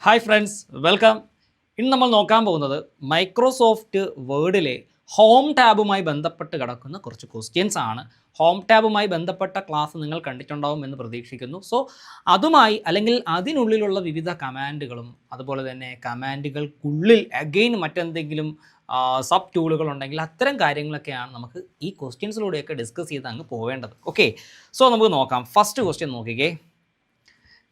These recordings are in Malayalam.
Hi friends, welcome. ഇന്ന് നമ്മൾ നോക്കാൻ പോകുന്നത് മൈക്രോസോഫ്റ്റ് വേർഡിലെ ഹോം ടാബുമായി ബന്ധപ്പെട്ട് കിടക്കുന്ന കുറച്ച് ക്വസ്റ്റ്യൻസ് ആണ്. ഹോം ടാബുമായി ബന്ധപ്പെട്ട ക്ലാസ് നിങ്ങൾ കണ്ടിട്ടുണ്ടാവും എന്ന് പ്രതീക്ഷിക്കുന്നു. സോ അതുമായി അല്ലെങ്കിൽ അതിനുള്ളിലുള്ള വിവിധ കമാൻഡുകളും അതുപോലെ തന്നെ കമാൻഡുകൾക്കുള്ളിൽ അഗെയിൻ മറ്റെന്തെങ്കിലും സബ് ടൂളുകൾ ഉണ്ടെങ്കിൽ അത്തരം കാര്യങ്ങളൊക്കെയാണ് നമുക്ക് ഈ ക്വസ്റ്റ്യൻസിലൂടെയൊക്കെ ഡിസ്കസ് ചെയ്ത് അങ്ങ് പോവേണ്ടത്. ഓക്കെ, സോ നമുക്ക് നോക്കാം. ഫസ്റ്റ് ക്വസ്റ്റ്യൻ നോക്കിക്കേ.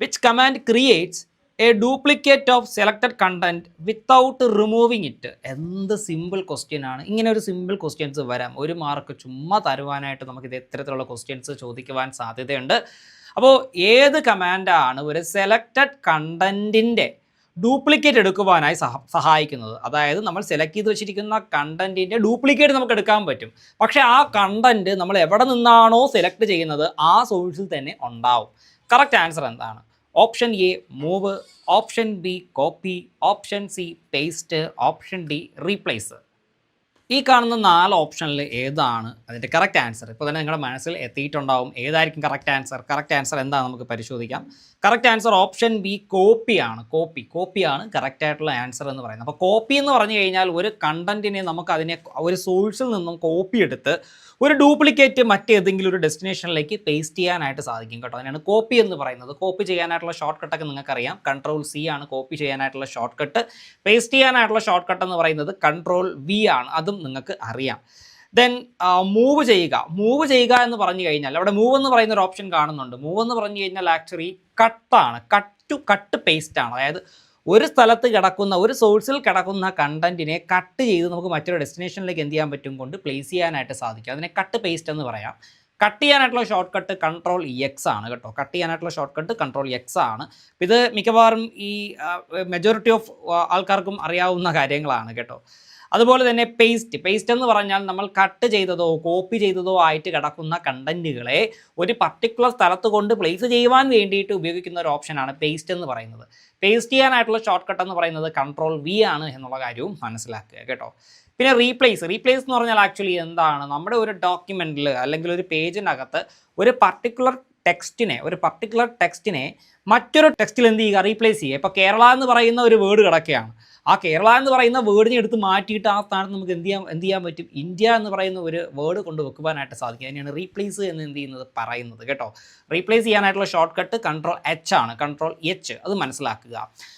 Which command creates A duplicate of selected content without removing it? എന്ത് സിമ്പിൾ ക്വസ്റ്റ്യൻ ആണ്. ഇങ്ങനെ ഒരു സിമ്പിൾ ക്വസ്റ്റ്യൻസ് വരാം. ഒരു മാർക്ക് ചുമ്മാ തരുവാനായിട്ട് നമുക്കിത് ഇത്തരത്തിലുള്ള ക്വസ്റ്റ്യൻസ് ചോദിക്കുവാൻ സാധ്യതയുണ്ട്. അപ്പോൾ ഏത് കമാൻഡാണ് ഒരു സെലക്റ്റഡ് കണ്ടൻറ്റിൻ്റെ ഡ്യൂപ്ലിക്കേറ്റ് എടുക്കുവാനായി സഹായിക്കുന്നത്? അതായത് നമ്മൾ സെലക്ട് ചെയ്ത് വെച്ചിരിക്കുന്ന കണ്ടൻറ്റിൻ്റെ ഡ്യൂപ്ലിക്കേറ്റ് നമുക്ക് എടുക്കാൻ പറ്റും. പക്ഷേ ആ കണ്ടൻറ്റ് നമ്മൾ എവിടെ നിന്നാണോ സെലക്ട് ചെയ്യുന്നത് ആ സോഴ്സിൽ തന്നെ ഉണ്ടാവും. കറക്റ്റ് ആൻസർ എന്താണ്? Option A move, option B copy, option C paste, option D replace. ഈ കാണുന്ന 4 ഓപ്ഷനിൽ ഏതാണ് അതിൻ്റെ കറക്റ്റ് ആൻസർ? ഇപ്പോൾ തന്നെ നിങ്ങളുടെ മനസ്സിൽ എത്തിയിട്ടുണ്ടാവും. ഏതായിരിക്കും കറക്റ്റ് ആൻസർ? കറക്റ്റ് ആൻസർ എന്താ നമുക്ക് പരിശോധിക്കാം. കറക്റ്റ് ആൻസർ ഓപ്ഷൻ ബി കോപ്പിയാണ്. കോപ്പിയാണ് കറക്റ്റ് ആയിട്ടുള്ള ആൻസർ എന്ന് പറയുന്നത്. അപ്പോൾ കോപ്പി എന്ന് പറഞ്ഞു കഴിഞ്ഞാൽ ഒരു കണ്ടൻറ്റിനെ നമുക്ക് അതിനെ ഒരു സോഴ്സിൽ നിന്നും കോപ്പി എടുത്ത് ഒരു ഡ്യൂപ്ലിക്കേറ്റ് മറ്റേതെങ്കിലും ഒരു ഡെസ്റ്റിനേഷനിലേക്ക് പേസ്റ്റ് ചെയ്യാനായിട്ട് സാധിക്കും കേട്ടോ. അതിനാണ് കോപ്പി എന്ന് പറയുന്നത്. കോപ്പി ചെയ്യാനായിട്ടുള്ള ഷോർട്ട് കട്ടൊക്കെ നിങ്ങൾക്കറിയാം. കൺട്രോൾ സി ആണ് കോപ്പി ചെയ്യാനായിട്ടുള്ള ഷോർട്ട് കട്ട്. പേസ്റ്റ് ചെയ്യാനായിട്ടുള്ള ഷോർട്ട് കട്ട് എന്ന് പറയുന്നത് കൺട്രോൾ വി ആണ്. അതും നിങ്ങൾക്ക് അറിയാം. ദെൻ മൂവ് ചെയ്യുക എന്ന് പറഞ്ഞു കഴിഞ്ഞാൽ അവിടെ മൂവ് എന്ന് പറയുന്ന ഒരു ഓപ്ഷൻ കാണുന്നുണ്ട്. മൂവ് എന്ന് പറഞ്ഞു കഴിഞ്ഞാൽ ആക്ച്വലി കട്ടാണ്. കട്ട് പേസ്റ്റ് ആണ്. അതായത് ഒരു സ്ഥലത്ത് കിടക്കുന്ന ഒരു സോഴ്സിൽ കിടക്കുന്ന കണ്ടന്റിനെ കട്ട് ചെയ്ത് നമുക്ക് മറ്റൊരു ഡെസ്റ്റിനേഷനിലേക്ക് എന്ത് ചെയ്യാൻ പറ്റും? കൊണ്ട് പ്ലേസ് ചെയ്യാനായിട്ട് സാധിക്കും. അതിനെ കട്ട് പേസ്റ്റ് എന്ന് പറയാം. കട്ട് ചെയ്യാനായിട്ടുള്ള ഷോർട്ട് കട്ട് കൺട്രോൾ എക്സ് ആണ് കേട്ടോ. കട്ട് ചെയ്യാനായിട്ടുള്ള ഷോർട്ട് കട്ട് കൺട്രോൾ എക്സ് ആണ്. ഇത് മിക്കവാറും ഈ മെജോറിറ്റി ഓഫ് ആൾക്കാർക്കും അറിയാവുന്ന കാര്യങ്ങളാണ് കേട്ടോ. അതുപോലെ തന്നെ പേസ്റ്റ് എന്ന് പറഞ്ഞാൽ നമ്മൾ കട്ട് ചെയ്തതോ കോപ്പി ചെയ്തതോ ആയിട്ട് കിടക്കുന്ന കണ്ടന്റുകളെ ഒരു പർട്ടിക്കുലർ സ്ഥലത്ത് കൊണ്ട് പ്ലേസ് ചെയ്യുവാൻ വേണ്ടിയിട്ട് ഉപയോഗിക്കുന്ന ഒരു ഓപ്ഷനാണ് പേസ്റ്റ് എന്ന് പറയുന്നത്. പേസ്റ്റ് ചെയ്യാനായിട്ടുള്ള ഷോർട്ട് കട്ട് എന്ന് പറയുന്നത് കൺട്രോൾ വി ആണ് എന്നുള്ള കാര്യവും മനസ്സിലാക്കുക കേട്ടോ. പിന്നെ റീപ്ലേസ് എന്ന് പറഞ്ഞാൽ ആക്ച്വലി എന്താണ്? നമ്മുടെ ഒരു ഡോക്യുമെൻറ്റിൽ അല്ലെങ്കിൽ ഒരു പേജിനകത്ത് ഒരു പർട്ടിക്കുലർ ടെക്സ്റ്റിനെ മറ്റൊരു ടെക്സ്റ്റിൽ എന്ത് ചെയ്യുക? റീപ്ലേസ് ചെയ്യുക. ഇപ്പോൾ കേരള എന്ന് പറയുന്ന ഒരു വേർഡ് കിടക്കുകയാണ്. ആ കേരള എന്ന് പറയുന്ന വേർഡിനെ എടുത്ത് മാറ്റിയിട്ട് ആ സ്ഥാനത്ത് നമുക്ക് എന്ത് ചെയ്യാൻ പറ്റും? ഇന്ത്യ എന്ന് പറയുന്ന ഒരു വേർഡ് കൊണ്ട് വെക്കുവാനായിട്ട് സാധിക്കും. അതിനെയാണ് റീപ്ലേസ് എന്ന് പറയുന്നത് കേട്ടോ. റീപ്ലേസ് ചെയ്യാനായിട്ടുള്ള ഷോർട്ട് കട്ട് കൺട്രോൾ എച്ച് ആണ്. കൺട്രോൾ എച്ച് അത് മനസ്സിലാക്കുക.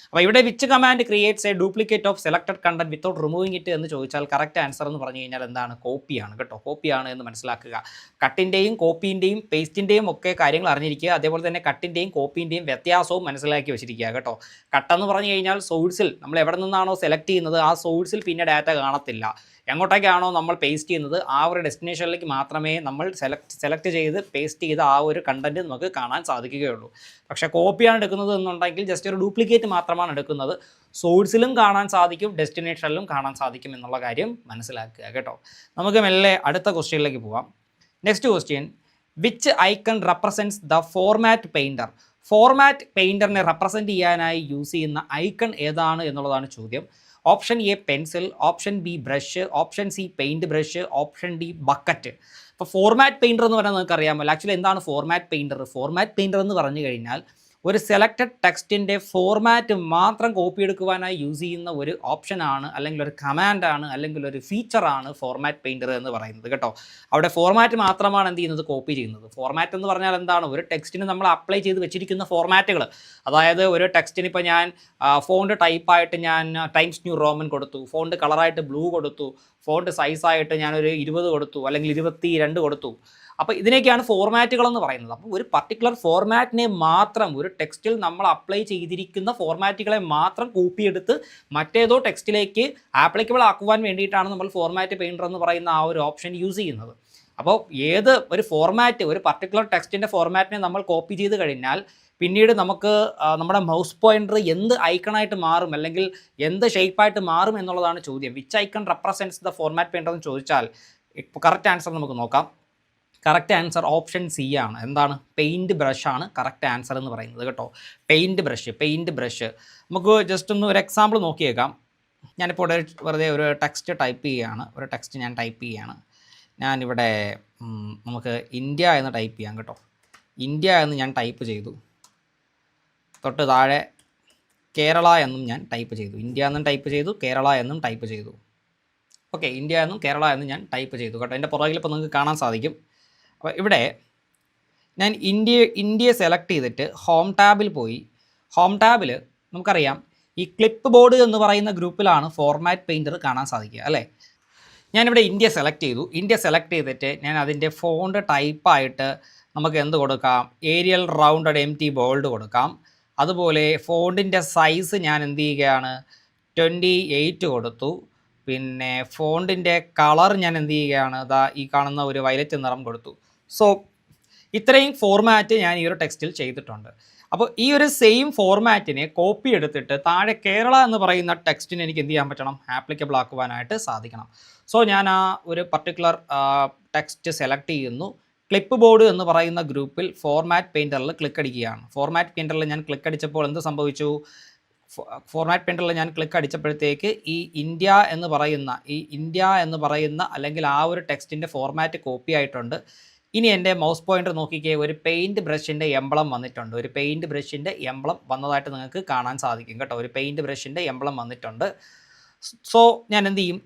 അപ്പോൾ ഇവിടെ which command creates A duplicate of selected content without removing it എന്ന് ചോദിച്ചാൽ കറക്റ്റ് ആൻസർ എന്ന് പറഞ്ഞു കഴിഞ്ഞാൽ എന്താണ്? കോപ്പിയാണ് കേട്ടോ. കോപ്പിയാണ് എന്ന് മനസ്സിലാക്കുക. കട്ടിൻ്റെയും കോപ്പീൻ്റെയും പേസ്റ്റിൻ്റെയും ഒക്കെ കാര്യങ്ങൾ അറിഞ്ഞിരിക്കുക. അതേപോലെ തന്നെ കട്ടിൻ്റെയും കോപ്പീൻ്റെയും വ്യത്യാസവും മനസ്സിലാക്കി വെച്ചിരിക്കുക കേട്ടോ. കട്ടെന്ന് പറഞ്ഞു കഴിഞ്ഞാൽ സോഴ്സിൽ നമ്മൾ എവിടെ നിന്നാണോ സെലക്ട് ചെയ്യുന്നത് ആ സോഴ്സിൽ പിന്നെ ഡാറ്റ കാണത്തില്ല. എങ്ങോട്ടേക്കാണോ നമ്മൾ പേസ്റ്റ് ചെയ്യുന്നത് ആ ഒരു ഡെസ്റ്റിനേഷനിലേക്ക് മാത്രമേ നമ്മൾ സെലക്ട് ചെയ്ത് പേസ്റ്റ് ചെയ്ത് ആ ഒരു കണ്ടൻറ്റ് നമുക്ക് കാണാൻ സാധിക്കുകയുള്ളൂ. പക്ഷേ കോപ്പിയാണ് എടുക്കുന്നത് എന്നുണ്ടെങ്കിൽ ജസ്റ്റ് ഒരു ഡ്യൂപ്ലിക്കേറ്റ് മാത്രമാണ് എടുക്കുന്നത്. സോഴ്സിലും കാണാൻ സാധിക്കും, ഡെസ്റ്റിനേഷനിലും കാണാൻ സാധിക്കും എന്നുള്ള കാര്യം മനസ്സിലാക്കുക കേട്ടോ. നമുക്ക് മെല്ലെ അടുത്ത ക്വസ്റ്റ്യനിലേക്ക് പോവാം. Next question, which icon represents the format painter? Format പെയിൻറ്ററിനെ റെപ്രസെൻറ്റ് ചെയ്യാനായി യൂസ് ചെയ്യുന്ന ഐക്കൺ ഏതാണ് എന്നുള്ളതാണ് ചോദ്യം. Option A pencil, option B brush, option C paint brush, option D bucket. ഇപ്പോൾ ഫോർമാറ്റ് പെയിൻറ്റർ എന്ന് പറഞ്ഞാൽ നിങ്ങൾക്ക് അറിയാമല്ലോ. ആക്ച്വലി എന്താണ് ഫോർമാറ്റ് പെയിൻറ്റർ? ഫോർമാറ്റ് പെയിൻറ്റർ എന്ന് പറഞ്ഞു കഴിഞ്ഞാൽ ഒരു സെലക്റ്റഡ് ടെക്സ്റ്റിൻ്റെ ഫോർമാറ്റ് മാത്രം കോപ്പി എടുക്കുവാനായി യൂസ് ചെയ്യുന്ന ഒരു ഓപ്ഷനാണ്, അല്ലെങ്കിൽ ഒരു കമാൻഡാണ്, അല്ലെങ്കിൽ ഒരു ഫീച്ചറാണ് ഫോർമാറ്റ് പെയിൻറ്റർ എന്ന് പറയുന്നത് കേട്ടോ. അവിടെ ഫോർമാറ്റ് മാത്രമാണ് എന്ത് ചെയ്യുന്നത്? കോപ്പി ചെയ്യുന്നത്. ഫോർമാറ്റ് എന്ന് പറഞ്ഞാൽ എന്താണ്? ഒരു ടെക്സ്റ്റിന് നമ്മൾ അപ്ലൈ ചെയ്ത് വെച്ചിരിക്കുന്ന ഫോർമാറ്റുകൾ. അതായത് ഒരു ടെക്സ്റ്റിന് ഇപ്പോൾ ഞാൻ ഫോണ്ട് ടൈപ്പായിട്ട് ഞാൻ ടൈംസ് ന്യൂ റോമൻ കൊടുത്തു, ഫോണ്ട് കളറായിട്ട് ബ്ലൂ കൊടുത്തു, ഫോണ്ട് സൈസായിട്ട് ഞാനൊരു 20 കൊടുത്തു, അല്ലെങ്കിൽ 22 കൊടുത്തു. അപ്പോൾ ഇതിനൊക്കെയാണ് ഫോർമാറ്റുകൾ എന്ന് പറയുന്നത്. അപ്പോൾ ഒരു പർട്ടിക്കുലർ ഫോർമാറ്റിനെ മാത്രം ഒരു ടെക്സ്റ്റിൽ നമ്മൾ അപ്ലൈ ചെയ്തിരിക്കുന്ന ഫോർമാറ്റുകളെ മാത്രം കോപ്പി എടുത്ത് മറ്റേതോ ടെക്സ്റ്റിലേക്ക് ആപ്ലിക്കബിൾ ആക്കുവാൻ വേണ്ടിയിട്ടാണ് നമ്മൾ ഫോർമാറ്റ് പെയിൻറ്റർ എന്ന് പറയുന്ന ആ ഒരു ഓപ്ഷൻ യൂസ് ചെയ്യുന്നത്. അപ്പോൾ ഏത് ഒരു ഫോർമാറ്റ്, ഒരു പർട്ടിക്കുലർ ടെക്സ്റ്റിൻ്റെ ഫോർമാറ്റിനെ നമ്മൾ കോപ്പി ചെയ്ത് കഴിഞ്ഞാൽ പിന്നീട് നമുക്ക് നമ്മുടെ മൗസ് പോയിൻ്റർ എന്ത് ഐക്കണായിട്ട് മാറും, അല്ലെങ്കിൽ എന്ത് ഷേപ്പായിട്ട് മാറും എന്നുള്ളതാണ് ചോദ്യം. Which icon represents the format painter എന്ന് ചോദിച്ചാൽ ഇപ്പോൾ കറക്റ്റ് ആൻസർ നമുക്ക് നോക്കാം. കറക്റ്റ് ആൻസർ ഓപ്ഷൻ സി ആണ്. എന്താണ്? പെയിൻറ്റ് ബ്രഷാണ് കറക്റ്റ് ആൻസർ എന്ന് പറയുന്നത് കേട്ടോ. Paint brush. നമുക്ക് ജസ്റ്റ് ഒന്ന് ഒരു എക്സാമ്പിൾ നോക്കിയേക്കാം. ഞാനിപ്പോൾ വെറുതെ ഒരു ടെക്സ്റ്റ് ടൈപ്പ് ചെയ്യുകയാണ്. ഞാനിവിടെ നമുക്ക് ഇന്ത്യ എന്ന് ടൈപ്പ് ചെയ്യാം കേട്ടോ. ഇന്ത്യ എന്ന് ഞാൻ ടൈപ്പ് ചെയ്തു. തൊട്ട് താഴെ കേരള എന്നും ഞാൻ ടൈപ്പ് ചെയ്തു. ഇന്ത്യ എന്നും ടൈപ്പ് ചെയ്തു, കേരള എന്നും ടൈപ്പ് ചെയ്തു. ഓക്കെ, ഇന്ത്യ എന്നും കേരള എന്നും ഞാൻ ടൈപ്പ് ചെയ്തു കേട്ടോ. എൻ്റെ പുറകിൽ ഇപ്പോൾ നിങ്ങൾക്ക് കാണാൻ സാധിക്കും. അപ്പോൾ ഇവിടെ ഞാൻ ഇന്ത്യയെ സെലക്ട് ചെയ്തിട്ട് ഹോം ടാബിൽ പോയി. ഹോം ടാബിൽ നമുക്കറിയാം ഈ ക്ലിപ്പ് ബോർഡ് എന്ന് പറയുന്ന ഗ്രൂപ്പിലാണ് ഫോർമാറ്റ് പെയിൻറ്റർ കാണാൻ സാധിക്കുക അല്ലേ. ഞാനിവിടെ ഇന്ത്യ സെലക്ട് ചെയ്തു. ഇന്ത്യ സെലക്ട് ചെയ്തിട്ട് ഞാൻ അതിൻ്റെ ഫോണ്ട് ടൈപ്പായിട്ട് നമുക്ക് എന്ത് കൊടുക്കാം, Arial rounded M T bold കൊടുക്കാം. അതുപോലെ ഫോണ്ടിൻ്റെ സൈസ് ഞാൻ എന്ത് ചെയ്യുകയാണ്, 28 കൊടുത്തു. പിന്നെ ഫോണ്ടിൻ്റെ കളർ ഞാൻ എന്ത് ചെയ്യുകയാണ്, ഇതാ ഈ കാണുന്ന ഒരു വയലറ്റ് നിറം കൊടുത്തു. സോ ഇത്രയും ഫോർമാറ്റ് ഞാൻ ഈ ഒരു ടെക്സ്റ്റിൽ ചെയ്തിട്ടുണ്ട്. അപ്പോൾ ഈ ഒരു സെയിം ഫോർമാറ്റിനെ കോപ്പി എടുത്തിട്ട് താഴെ കേരള എന്ന് പറയുന്ന ടെക്സ്റ്റിന് എനിക്ക് എന്ത് ചെയ്യാൻ പറ്റണം, ആപ്ലിക്കബിൾ ആക്കുവാനായിട്ട് സാധിക്കണം. സോ ഞാൻ ആ ഒരു പർട്ടിക്കുലർ ടെക്സ്റ്റ് സെലക്ട് ചെയ്യുന്നു. ക്ലിപ്പ് ബോർഡ് എന്ന് പറയുന്ന ഗ്രൂപ്പിൽ ഫോർമാറ്റ് പെയിൻറ്ററിൽ ക്ലിക്ക് അടിക്കുകയാണ്. ഫോർമാറ്റ് പെയിൻറ്ററിൽ ഞാൻ ക്ലിക്ക് അടിച്ചപ്പോൾ എന്ത് സംഭവിച്ചു, ഫോർമാറ്റ് പെയിൻറ്ററിൽ ഞാൻ ക്ലിക്ക് അടിച്ചപ്പോഴത്തേക്ക് ഈ ഇന്ത്യ എന്ന് പറയുന്ന അല്ലെങ്കിൽ ആ ഒരു ടെക്സ്റ്റിൻ്റെ ഫോർമാറ്റ് കോപ്പി ആയിട്ടുണ്ട്. ഇനി എൻ്റെ മൗസ് പോയിൻ്റർ നോക്കിക്കേ, ഒരു പെയിൻറ്റ് ബ്രഷിൻ്റെ എംബ്ലം വന്നിട്ടുണ്ട്. ഒരു പെയിൻറ്റ് ബ്രഷിൻ്റെ എംബ്ലം വന്നതായിട്ട് നിങ്ങൾക്ക് കാണാൻ സാധിക്കും കേട്ടോ. ഒരു പെയിൻറ്റ് ബ്രഷിൻ്റെ എംബ്ലം വന്നിട്ടുണ്ട്. സോ ഞാൻ എന്ത് ചെയ്യും,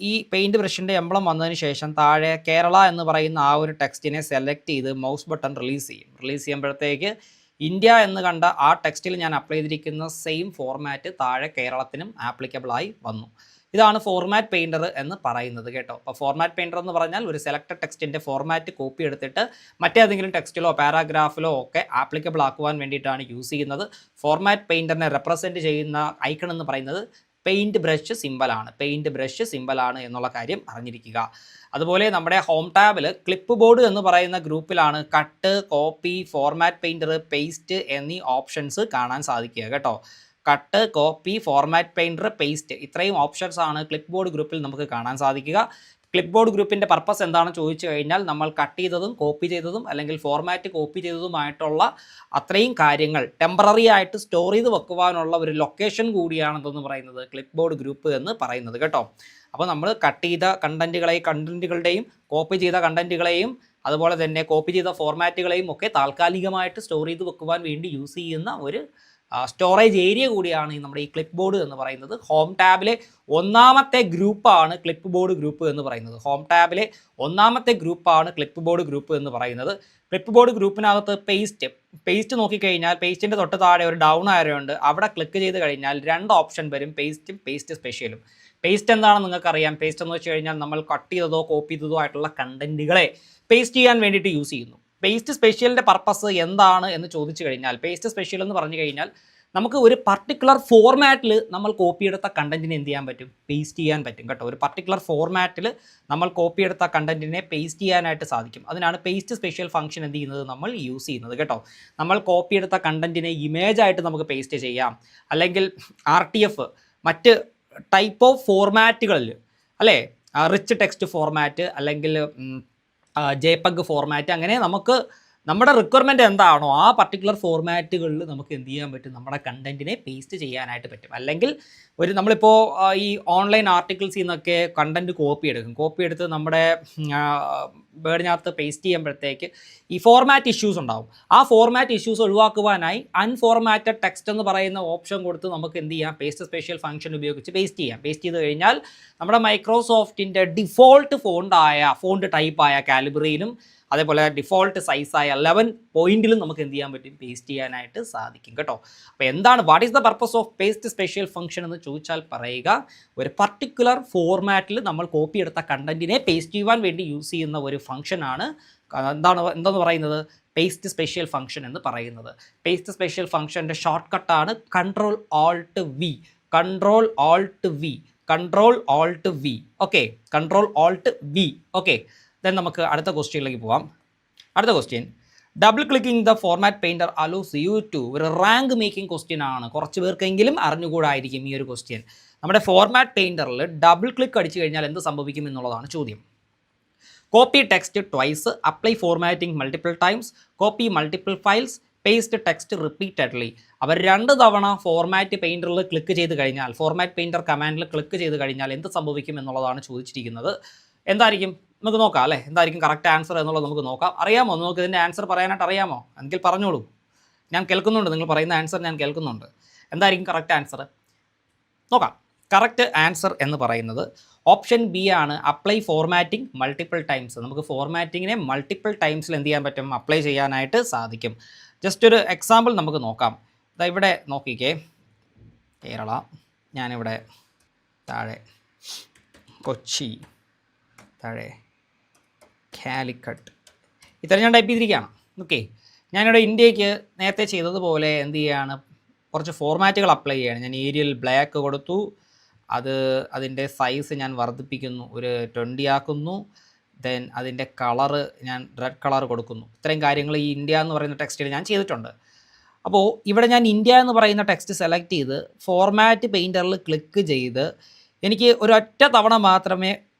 ഈ പെയിൻറ്റ് ബ്രഷിൻ്റെ എംബ്ലം വന്നതിന് ശേഷം താഴെ കേരള എന്ന് പറയുന്ന ആ ഒരു ടെക്സ്റ്റിനെ സെലക്ട് ചെയ്ത് മൗസ് ബട്ടൺ റിലീസ് ചെയ്യും. റിലീസ് ചെയ്യുമ്പോഴത്തേക്ക് ഇന്ത്യ എന്ന് കണ്ട ആ ടെക്സ്റ്റിൽ ഞാൻ അപ്ലൈ ചെയ്തിരിക്കുന്ന സെയിം ഫോർമാറ്റ് താഴെ കേരളത്തിനും ആപ്ലിക്കബിളായി വന്നു. ഇതാണ് ഫോർമാറ്റ് പെയിൻറ്റർ എന്ന് പറയുന്നത് കേട്ടോ. അപ്പോൾ ഫോർമാറ്റ് പെയിൻറ്റർ എന്ന് പറഞ്ഞാൽ ഒരു സെലക്ടഡ് ടെക്സ്റ്റിൻ്റെ ഫോർമാറ്റ് കോപ്പി എടുത്തിട്ട് മറ്റേതെങ്കിലും ടെക്സ്റ്റിലോ പാരാഗ്രാഫിലോ ഒക്കെ ആപ്ലിക്കബിൾ ആക്കുവാൻ വേണ്ടിയിട്ടാണ് യൂസ് ചെയ്യുന്നത്. ഫോർമാറ്റ് പെയിൻറ്ററിനെ റെപ്രസെൻറ്റ് ചെയ്യുന്ന ഐക്കൺ എന്ന് പറയുന്നത് പെയിൻറ്റ് ബ്രഷ് സിമ്പലാണ് എന്നുള്ള കാര്യം അറിഞ്ഞിരിക്കുക. അതുപോലെ നമ്മുടെ ഹോം ടാബിൽ ക്ലിപ്പ് ബോർഡ് എന്ന് പറയുന്ന ഗ്രൂപ്പിലാണ് cut, copy, format painter, paste എന്നീ ഓപ്ഷൻസ് കാണാൻ സാധിക്കുക കേട്ടോ. Cut, copy, format painter, paste ഇത്രയും ഓപ്ഷൻസ് ആണ് ക്ലിപ്പ് ബോർഡ് ഗ്രൂപ്പിൽ നമുക്ക് കാണാൻ സാധിക്കുക. ക്ലിപ്പ് ബോർഡ് ഗ്രൂപ്പിൻ്റെ പർപ്പസ് എന്താണെന്ന് ചോദിച്ചു കഴിഞ്ഞാൽ നമ്മൾ കട്ട് ചെയ്തതും കോപ്പി ചെയ്തതും അല്ലെങ്കിൽ ഫോർമാറ്റ് കോപ്പി ചെയ്തതുമായിട്ടുള്ള അത്രയും കാര്യങ്ങൾ ടെമ്പററി ആയിട്ട് സ്റ്റോർ ചെയ്ത് വെക്കുവാനുള്ള ഒരു ലൊക്കേഷൻ കൂടിയാണെന്ന് പറയുന്നത് ക്ലിപ്പ് ബോർഡ് ഗ്രൂപ്പ് എന്ന് പറയുന്നത് കേട്ടോ. അപ്പോൾ നമ്മൾ കട്ട് ചെയ്ത കണ്ടൻറ്റുകളുടെയും കോപ്പി ചെയ്ത കണ്ടൻറ്റുകളെയും അതുപോലെ തന്നെ കോപ്പി ചെയ്ത ഫോർമാറ്റുകളെയും ഒക്കെ താൽക്കാലികമായിട്ട് സ്റ്റോർ ചെയ്ത് വെക്കുവാൻ വേണ്ടി യൂസ് ചെയ്യുന്ന ഒരു സ്റ്റോറേജ് ഏരിയ കൂടിയാണ് നമ്മുടെ ഈ ക്ലിപ്പ് ബോർഡ് എന്ന് പറയുന്നത്. ഹോം ടാബിലെ ഒന്നാമത്തെ ഗ്രൂപ്പാണ് ക്ലിപ്പ് ബോർഡ് ഗ്രൂപ്പ് എന്ന് പറയുന്നത്. ഹോം ടാബിലെ ഒന്നാമത്തെ ഗ്രൂപ്പാണ് ക്ലിപ്പ് ബോർഡ് ഗ്രൂപ്പ് എന്ന് പറയുന്നത്. ക്ലിപ്പ് ബോർഡ് ഗ്രൂപ്പിനകത്ത് പേസ്റ്റ് നോക്കിക്കഴിഞ്ഞാൽ പേസ്റ്റിൻ്റെ തൊട്ട് താഴെ ഒരു ഡൗൺ ആരോ ഉണ്ട്. അവിടെ ക്ലിക്ക് ചെയ്ത് കഴിഞ്ഞാൽ 2 ഓപ്ഷൻ വരും, പേസ്റ്റും പേസ്റ്റ് സ്പെഷ്യലും. പേസ്റ്റ് എന്താണെന്ന് നിങ്ങൾക്കറിയാം. പേസ്റ്റ് എന്ന് വെച്ച് കഴിഞ്ഞാൽ നമ്മൾ കട്ട് ചെയ്തതോ കോപ്പി ചെയ്തതോ ആയിട്ടുള്ള കണ്ടൻറ്റുകളെ പേസ്റ്റ് ചെയ്യാൻ വേണ്ടിയിട്ട് യൂസ് ചെയ്യുന്നു. പേസ്റ്റ് സ്പെഷ്യലിൻ്റെ പർപ്പസ് എന്താണ് എന്ന് ചോദിച്ചു കഴിഞ്ഞാൽ, പേസ്റ്റ് സ്പെഷ്യൽ എന്ന് പറഞ്ഞു കഴിഞ്ഞാൽ നമുക്ക് ഒരു പർട്ടിക്കുലർ ഫോർമാറ്റിൽ നമ്മൾ കോപ്പി എടുത്ത കണ്ടൻറ്റിനെ എന്ത് ചെയ്യാൻ പറ്റും, പേസ്റ്റ് ചെയ്യാൻ പറ്റും കേട്ടോ. ഒരു പർട്ടിക്കുലർ ഫോർമാറ്റിൽ നമ്മൾ കോപ്പി എടുത്ത കണ്ടൻറ്റിനെ പേസ്റ്റ് ചെയ്യാനായിട്ട് സാധിക്കും. അതിനാണ് പേസ്റ്റ് സ്പെഷ്യൽ ഫംഗ്ഷൻ എന്ത് ചെയ്യുന്നത് നമ്മൾ യൂസ് ചെയ്യുന്നത് കേട്ടോ. നമ്മൾ കോപ്പി എടുത്ത കണ്ടൻറ്റിനെ ഇമേജായിട്ട് നമുക്ക് പേസ്റ്റ് ചെയ്യാം, അല്ലെങ്കിൽ RTF മറ്റ് ടൈപ്പ് ഓഫ് ഫോർമാറ്റുകളിൽ അല്ലേ, റിച്ച് ടെക്സ്റ്റ് ഫോർമാറ്റ് അല്ലെങ്കിൽ JPEG ഫോർമാറ്റ്, അങ്ങനെ നമുക്ക് നമ്മുടെ റിക്വയർമെൻറ്റ് എന്താണോ ആ പർട്ടിക്കുലർ ഫോർമാറ്റുകളിൽ നമുക്ക് എന്ത് ചെയ്യാൻ പറ്റും, നമ്മുടെ കണ്ടൻറ്റിനെ പേസ്റ്റ് ചെയ്യാനായിട്ട് പറ്റും. അല്ലെങ്കിൽ നമ്മളിപ്പോൾ ഈ ഓൺലൈൻ ആർട്ടിക്കിൾസിൽ നിന്നൊക്കെ കണ്ടൻറ്റ് കോപ്പി എടുത്ത് നമ്മുടെ വേർഡിനകത്ത് പേസ്റ്റ് ചെയ്യുമ്പോഴത്തേക്ക് ഈ ഫോർമാറ്റ് ഇഷ്യൂസ് ഉണ്ടാവും. ആ ഫോർമാറ്റ് ഇഷ്യൂസ് ഒഴിവാക്കുവാനായി അൺഫോർമാറ്റഡ് ടെക്സ്റ്റ് എന്ന് പറയുന്ന ഓപ്ഷൻ കൊടുത്ത് നമുക്ക് എന്ത് ചെയ്യാം, പേസ്റ്റ് സ്പെഷ്യൽ ഫംഗ്ഷൻ ഉപയോഗിച്ച് പേസ്റ്റ് ചെയ്യാം. പേസ്റ്റ് ചെയ്ത് കഴിഞ്ഞാൽ നമ്മുടെ മൈക്രോസോഫ്റ്റിൻ്റെ ഡിഫോൾട്ട് ഫോണ്ട് ടൈപ്പായ കാലിബ്രിയിലും അതേപോലെ ഡിഫോൾട്ട് സൈസായ 11 പോയിന്റിലും നമുക്ക് എന്ത് ചെയ്യാൻ പറ്റും, പേസ്റ്റ് ചെയ്യാനായിട്ട് സാധിക്കും കേട്ടോ. അപ്പോൾ എന്താണ് what is the purpose of paste special function എന്ന് ചോദിച്ചാൽ പറയുക, ഒരു പർട്ടിക്കുലർ ഫോർമാറ്റിൽ നമ്മൾ കോപ്പി എടുത്ത കണ്ടൻറ്റിനെ പേസ്റ്റ് ചെയ്യുവാൻ വേണ്ടി യൂസ് ചെയ്യുന്ന ഒരു ഫംഗ്ഷനാണ് എന്തെന്ന് പറയുന്നത്, പേസ്റ്റ് സ്പെഷ്യൽ ഫംഗ്ഷൻ എന്ന് പറയുന്നത്. പേസ്റ്റ് സ്പെഷ്യൽ ഫംഗ്ഷൻ്റെ ഷോർട്ട് കട്ടാണ് Ctrl Alt V. Okay, Ctrl Alt V. Okay, then നമുക്ക് അടുത്ത ക്വസ്റ്റ്യനിലേക്ക് പോവാം. അടുത്ത question, double clicking the format painter allows you to, ഒരു റാങ്ക് മേക്കിംഗ് ക്വസ്റ്റ്യൻ ആണ്. കുറച്ച് പേർക്കെങ്കിലും അറിഞ്ഞുകൂടായിരിക്കും ഈ ഒരു ക്വസ്റ്റ്യൻ. നമ്മുടെ ഫോർമാറ്റ് പെയിൻറ്ററിൽ ഡബിൾ ക്ലിക്ക് അടിച്ചു കഴിഞ്ഞാൽ എന്ത് സംഭവിക്കും എന്നുള്ളതാണ് ചോദ്യം. Copy text twice, apply formatting multiple times, copy multiple files, paste text repeatedly. അവർ 2 തവണ ഫോർമാറ്റ് പെയിൻറ്ററിൽ ക്ലിക്ക് ചെയ്ത് കഴിഞ്ഞാൽ, ഫോർമാറ്റ് പെയിൻറ്റർ കമാൻഡിൽ ക്ലിക്ക് ചെയ്ത് കഴിഞ്ഞാൽ എന്ത് സംഭവിക്കും എന്നുള്ളതാണ് ചോദിച്ചിരിക്കുന്നത്. എന്തായിരിക്കും നമുക്ക് നോക്കാം അല്ലേ, എന്തായിരിക്കും കറക്റ്റ് ആൻസർ എന്നുള്ളത് നമുക്ക് നോക്കാം. അറിയാമോ, നമുക്ക് ഇതിൻ്റെ ആൻസർ പറയാനായിട്ട് അറിയാമോ? എങ്കിൽ പറഞ്ഞോളൂ, ഞാൻ കേൾക്കുന്നുണ്ട്, നിങ്ങൾ പറയുന്ന ആൻസർ ഞാൻ കേൾക്കുന്നുണ്ട്. എന്തായിരിക്കും കറക്റ്റ് ആൻസർ നോക്കാം. കറക്റ്റ് ആൻസർ എന്ന് പറയുന്നത് ഓപ്ഷൻ ബി ആണ്. Apply formatting multiple times. നമുക്ക് ഫോർമാറ്റിങ്ങിനെ മൾട്ടിപ്പിൾ ടൈംസിൽ എന്ത് ചെയ്യാൻ പറ്റും, അപ്ലൈ ചെയ്യാനായിട്ട് സാധിക്കും. ജസ്റ്റ് ഒരു എക്സാമ്പിൾ നമുക്ക് നോക്കാം. ഇവിടെ നോക്കിക്കേ, കേരള, ഞാനിവിടെ താഴെ കൊച്ചി, താഴെ കാലിക്കട്ട്, ഇത്രയും ഞാൻ ടൈപ്പ് ചെയ്തിരിക്കുകയാണ്. ഓക്കെ, ഞാനിവിടെ ഇന്ത്യക്ക് നേരത്തെ ചെയ്തതുപോലെ എന്ത് ചെയ്യുകയാണ്, കുറച്ച് ഫോർമാറ്റുകൾ അപ്ലൈ ചെയ്യുകയാണ്. ഞാൻ ഏരിയൽ ബ്ലാക്ക് കൊടുത്തു, അതിൻ്റെ സൈസ് ഞാൻ വർദ്ധിപ്പിക്കുന്നു, ഒരു 20 ആക്കുന്നു. ദെൻ അതിൻ്റെ കളറ് ഞാൻ റെഡ് കളർ കൊടുക്കുന്നു. ഇത്രയും കാര്യങ്ങൾ ഈ ഇന്ത്യ എന്ന് പറയുന്ന ടെക്സ്റ്റിൽ ഞാൻ ചെയ്തിട്ടുണ്ട്. അപ്പോൾ ഇവിടെ ഞാൻ ഇന്ത്യ എന്ന് പറയുന്ന ടെക്സ്റ്റ് സെലക്ട് ചെയ്ത് ഫോർമാറ്റ് പെയിൻറ്ററിൽ ക്ലിക്ക് ചെയ്ത് എനിക്ക് ഒരൊറ്റ തവണ മാത്രമേ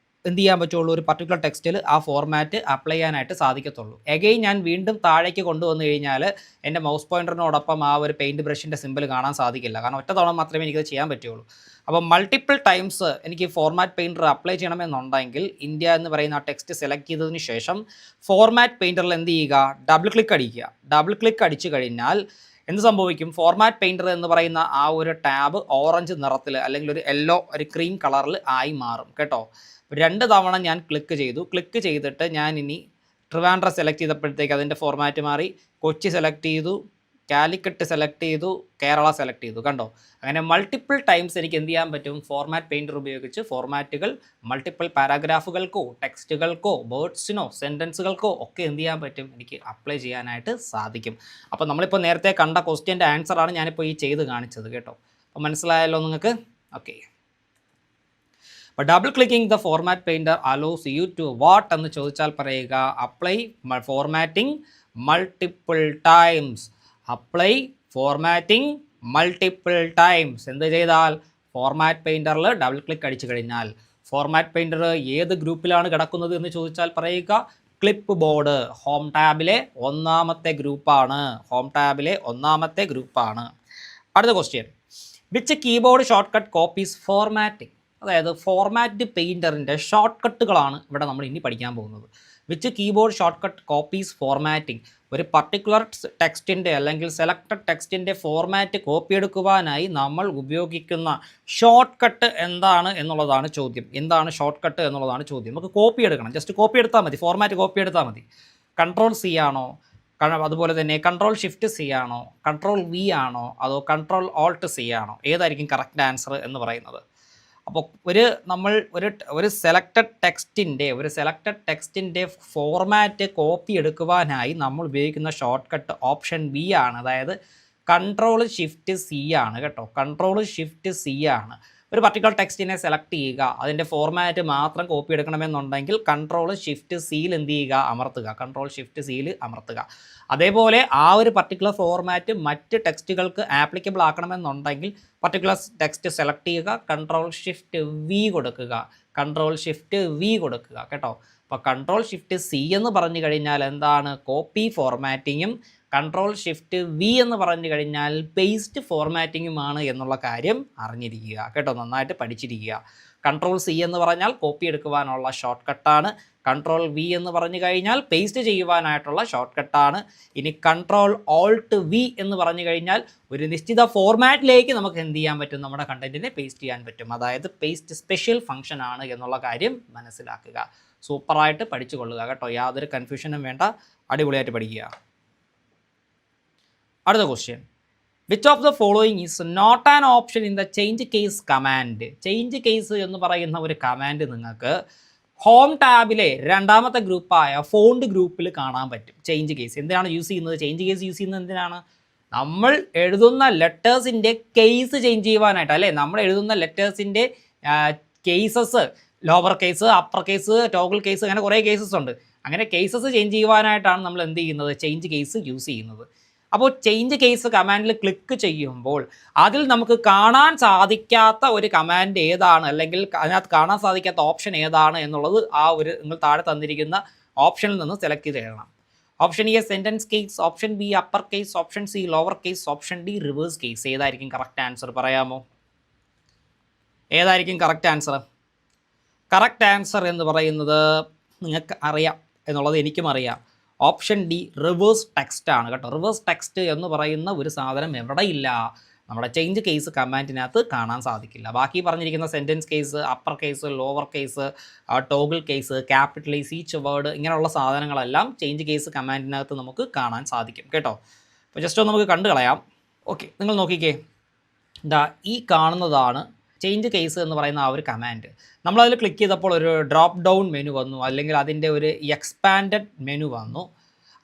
എന്ത് ചെയ്യാൻ പറ്റുള്ളൂ, ഒരു പർട്ടിക്കുലർ ടെക്സ്റ്റിൽ ആ ഫോർമാറ്റ് അപ്ലൈ ചെയ്യാനായിട്ട് സാധിക്കത്തുള്ളൂ. എഗെയിൻ ഞാൻ വീണ്ടും താഴേക്ക് കൊണ്ടുവന്നു കഴിഞ്ഞാൽ എൻ്റെ മൗസ് പോയിൻറ്ററിനോടൊപ്പം ആ ഒരു പെയിൻറ്റ് ബ്രഷിൻ്റെ സിമ്പിൾ കാണാൻ സാധിക്കില്ല, കാരണം ഒറ്റ തവണ മാത്രമേ എനിക്കത് ചെയ്യാൻ പറ്റുള്ളൂ. അപ്പോൾ മൾട്ടിപ്പിൾ ടൈംസ് എനിക്ക് ഫോർമാറ്റ് പെയിൻറ്റർ അപ്ലൈ ചെയ്യണമെന്നുണ്ടെങ്കിൽ ഇന്ത്യ എന്ന് പറയുന്ന ആ ടെക്സ്റ്റ് സെലക്ട് ചെയ്തതിന് ശേഷം ഫോർമാറ്റ് പെയിൻറ്ററിൽ എന്ത് ചെയ്യുക, ഡബിൾ ക്ലിക്ക് അടിക്കുക. ഡബിൾ ക്ലിക്ക് അടിച്ചു കഴിഞ്ഞാൽ എന്ത് സംഭവിക്കും, ഫോർമാറ്റ് പെയിൻറ്റർ എന്ന് പറയുന്ന ആ ഒരു ടാബ് ഓറഞ്ച് നിറത്തിൽ അല്ലെങ്കിൽ ഒരു യെല്ലോ, ഒരു ക്രീം കളറിൽ ആയി മാറും കേട്ടോ. 2 തവണ ഞാൻ ക്ലിക്ക് ചെയ്തു. ക്ലിക്ക് ചെയ്തിട്ട് ഞാൻ ഇനി ട്രിവാൻഡ്രം സെലക്ട് ചെയ്തപ്പോഴത്തേക്ക് അതിൻ്റെ ഫോർമാറ്റ് മാറി. കൊച്ചി സെലക്ട് ചെയ്തു, കാലിക്കട്ട് സെലക്ട് ചെയ്തു, കേരള സെലക്ട് ചെയ്തു. കണ്ടോ, അങ്ങനെ മൾട്ടിപ്പിൾ ടൈംസ് എനിക്ക് എന്ത് ചെയ്യാൻ പറ്റും, ഫോർമാറ്റ് പെയിൻറ്റർ ഉപയോഗിച്ച് ഫോർമാറ്റുകൾ മൾട്ടിപ്പിൾ പാരാഗ്രാഫുകൾക്കോ ടെക്സ്റ്റുകൾക്കോ വേർഡ്സിനോ സെൻറ്റൻസുകൾക്കോ ഒക്കെ എന്ത് ചെയ്യാൻ പറ്റും, എനിക്ക് അപ്ലൈ ചെയ്യാനായിട്ട് സാധിക്കും. അപ്പോൾ നമ്മളിപ്പോൾ നേരത്തെ കണ്ട ക്വസ്റ്റ്യൻ്റെ ആൻസറാണ് ഞാനിപ്പോൾ ഈ ചെയ്ത് കാണിച്ചത് കേട്ടോ. അപ്പോൾ മനസ്സിലായല്ലോ നിങ്ങൾക്ക്? ഓക്കെ. അപ്പോൾ double clicking the format painter allows you to what എന്ന് ചോദിച്ചാൽ പറയുക, apply formatting multiple times. Apply formatting multiple times. എന്ത് ചെയ്താൽ, ഫോർമാറ്റ് പെയിൻറ്ററിൽ ഡബിൾ ക്ലിക്ക് അടിച്ചു കഴിഞ്ഞാൽ. ഫോർമാറ്റ് പെയിൻറ്റർ ഏത് ഗ്രൂപ്പിലാണ് കിടക്കുന്നത് എന്ന് ചോദിച്ചാൽ പറയുക, ക്ലിപ്പ് ബോർഡ് ഹോം ടാബിലെ 1ാമത്തെ ഗ്രൂപ്പാണ്. ഹോം ടാബിലെ 1ാമത്തെ ഗ്രൂപ്പാണ്. അടുത്ത question, which keyboard short cut copies formatting. അതായത് ഫോർമാറ്റ് പെയിൻറ്ററിൻ്റെ ഷോർട്ട് കട്ടുകളാണ് ഇവിടെ നമ്മൾ ഇനി പഠിക്കാൻ പോകുന്നത്. Which keyboard short cut copies formatting. ഒരു പർട്ടിക്കുലർ ടെക്സ്റ്റിൻ്റെ അല്ലെങ്കിൽ സെലക്റ്റഡ് ടെക്സ്റ്റിൻ്റെ ഫോർമാറ്റ് കോപ്പി എടുക്കുവാനായി നമ്മൾ ഉപയോഗിക്കുന്ന ഷോർട്ട് കട്ട് എന്താണ് എന്നുള്ളതാണ് ചോദ്യം. എന്താണ് ഷോർട്ട് കട്ട് എന്നുള്ളതാണ് ചോദ്യം. നമുക്ക് കോപ്പി എടുക്കണം, ജസ്റ്റ് കോപ്പി എടുത്താൽ മതി, ഫോർമാറ്റ് കോപ്പി എടുത്താൽ മതി. കൺട്രോൾ സി ആണോ, അതുപോലെ തന്നെ കൺട്രോൾ ഷിഫ്റ്റ് സി ആണോ, കൺട്രോൾ വി ആണോ, അതോ കൺട്രോൾ ഓൾട്ട് സി ആണോ, ഏതായിരിക്കും കറക്റ്റ് ആൻസർ എന്ന് പറയുന്നത്. അപ്പോൾ നമ്മൾ ഒരു സെലക്റ്റഡ് ടെക്സ്റ്റിൻ്റെ ഫോർമാറ്റ് കോപ്പി എടുക്കുവാനായി നമ്മൾ ഉപയോഗിക്കുന്ന ഷോർട്ട് കട്ട് ഓപ്ഷൻ ബി ആണ്. അതായത് കൺട്രോൾ ഷിഫ്റ്റ് സി ആണ് കേട്ടോ. കൺട്രോൾ ഷിഫ്റ്റ് സി ആണ്. ഒരു പർട്ടിക്കുലർ ടെക്സ്റ്റിനെ സെലക്ട് ചെയ്യുക, അതിൻ്റെ ഫോർമാറ്റ് മാത്രം കോപ്പി എടുക്കണമെന്നുണ്ടെങ്കിൽ കൺട്രോൾ ഷിഫ്റ്റ് സിയിൽ എന്ത് ചെയ്യുക, അമർത്തുക. കൺട്രോൾ ഷിഫ്റ്റ് സിയിൽ അമർത്തുക. അതേപോലെ ആ ഒരു പർട്ടിക്കുലർ ഫോർമാറ്റ് മറ്റ് ടെക്സ്റ്റുകൾക്ക് ആപ്ലിക്കബിൾ ആക്കണമെന്നുണ്ടെങ്കിൽ പർട്ടിക്കുലർ ടെക്സ്റ്റ് സെലക്ട് ചെയ്യുക, കൺട്രോൾ ഷിഫ്റ്റ് വി കൊടുക്കുക. കൺട്രോൾ ഷിഫ്റ്റ് വി കൊടുക്കുക കേട്ടോ. അപ്പോൾ കൺട്രോൾ ഷിഫ്റ്റ് സി എന്ന് പറഞ്ഞു കഴിഞ്ഞാൽ എന്താണ്, കോപ്പി ഫോർമാറ്റിങ്ങും കൺട്രോൾ ഷിഫ്റ്റ് വി എന്ന് പറഞ്ഞു കഴിഞ്ഞാൽ പേസ്റ്റ് ഫോർമാറ്റിങ്ങുമാണ് എന്നുള്ള കാര്യം അറിഞ്ഞിരിക്കുക കേട്ടോ. നന്നായിട്ട് പഠിച്ചിരിക്കുക. കൺട്രോൾ സി എന്ന് പറഞ്ഞാൽ കോപ്പി എടുക്കുവാനുള്ള ഷോർട്ട് കട്ടാണ്. കൺട്രോൾ വി എന്ന് പറഞ്ഞു കഴിഞ്ഞാൽ പേസ്റ്റ് ചെയ്യുവാനായിട്ടുള്ള ഷോർട്ട് കട്ടാണ്. ഇനി കൺട്രോൾ ഓൾട്ട് വി എന്ന് പറഞ്ഞു കഴിഞ്ഞാൽ ഒരു നിശ്ചിത ഫോർമാറ്റിലേക്ക് നമുക്ക് എന്ത് ചെയ്യാൻ പറ്റും, നമ്മുടെ കണ്ടന്റിനെ പേസ്റ്റ് ചെയ്യാൻ പറ്റും. അതായത് പേസ്റ്റ് സ്പെഷ്യൽ ഫംഗ്ഷൻ ആണ് എന്നുള്ള കാര്യം മനസ്സിലാക്കുക. സൂപ്പറായിട്ട് പഠിച്ചു കൊള്ളുക കേട്ടോ. യാതൊരു കൺഫ്യൂഷനും വേണ്ട, അടിപൊളിയായിട്ട് പഠിക്കുക. അടുത്ത question, which of the following is not an option in the change case command. Change case എന്ന് പറയുന്ന ഒരു കമാൻഡ് നിങ്ങൾക്ക് ഹോം ടാബിലെ 2ാമത്തെ ഗ്രൂപ്പായ ഫോണ്ട് ഗ്രൂപ്പിൽ കാണാൻ പറ്റും. ചേഞ്ച് കേസ് എന്തിനാണ് യൂസ് ചെയ്യുന്നത്? ചേഞ്ച് കേസ് യൂസ് ചെയ്യുന്നത് എന്തിനാണ്? നമ്മൾ എഴുതുന്ന ലെറ്റേഴ്സിൻ്റെ കേസ് ചേഞ്ച് ചെയ്യുവാനായിട്ട്, അല്ലേ? നമ്മൾ എഴുതുന്ന ലെറ്റേഴ്സിൻ്റെ cases, lower case, upper case, toggle case, അങ്ങനെ കുറേ കേസസ് ഉണ്ട്. അങ്ങനെ കേസസ് ചേഞ്ച് ചെയ്യുവാനായിട്ടാണ് നമ്മൾ എന്ത് ചെയ്യുന്നത്, ചേഞ്ച് കേസ് യൂസ് ചെയ്യുന്നത്. അപ്പോൾ ചേഞ്ച് കേസ് കമാൻഡിൽ ക്ലിക്ക് ചെയ്യുമ്പോൾ അതിൽ നമുക്ക് കാണാൻ സാധിക്കാത്ത ഒരു കമാൻഡ് ഏതാണ്, അല്ലെങ്കിൽ അതിനകത്ത് കാണാൻ സാധിക്കാത്ത ഓപ്ഷൻ ഏതാണ് എന്നുള്ളത് നിങ്ങൾ താഴെ തന്നിരിക്കുന്ന ഓപ്ഷനിൽ നിന്ന് സെലക്ട് ചെയ്ത് എഴുതണം. Option A sentence case, option B upper case, option C lower case, option D reverse case. ഏതായിരിക്കും കറക്റ്റ് ആൻസർ, പറയാമോ? ഏതായിരിക്കും കറക്റ്റ് ആൻസർ? കറക്റ്റ് ആൻസർ എന്ന് പറയുന്നത് നിങ്ങൾക്ക് അറിയാം എന്നുള്ളത് എനിക്കും അറിയാം. ഓപ്ഷൻ ഡി റിവേഴ്സ് ടെക്സ്റ്റ് ആണ് കേട്ടോ. റിവേഴ്സ് ടെക്സ്റ്റ് എന്ന് പറയുന്ന ഒരു സാധനം എവിടെയില്ല. നമ്മുടെ ചേഞ്ച് കേസ് കമാൻഡിനകത്ത് കാണാൻ സാധിക്കില്ല. ബാക്കി പറഞ്ഞിരിക്കുന്ന sentence case, upper case, lower case, toggle case, capitalise each word ഇങ്ങനെയുള്ള സാധനങ്ങളെല്ലാം ചേഞ്ച് കേസ് കമാൻഡിനകത്ത് നമുക്ക് കാണാൻ സാധിക്കും കേട്ടോ. അപ്പോൾ ജസ്റ്റ് ഒന്ന് നമുക്ക് കണ്ടു കളയാം. ഓക്കെ, നിങ്ങൾ നോക്കിക്കേ, ഈ കാണുന്നതാണ് ചേഞ്ച് കേസ് എന്ന് പറയുന്ന ആ ഒരു കമാൻഡ്. നമ്മളതിൽ ക്ലിക്ക് ചെയ്തപ്പോൾ ഒരു ഡ്രോപ്പ് ഡൗൺ മെനു വന്നു, അല്ലെങ്കിൽ അതിൻ്റെ ഒരു എക്സ്പാൻഡഡ് മെനു വന്നു.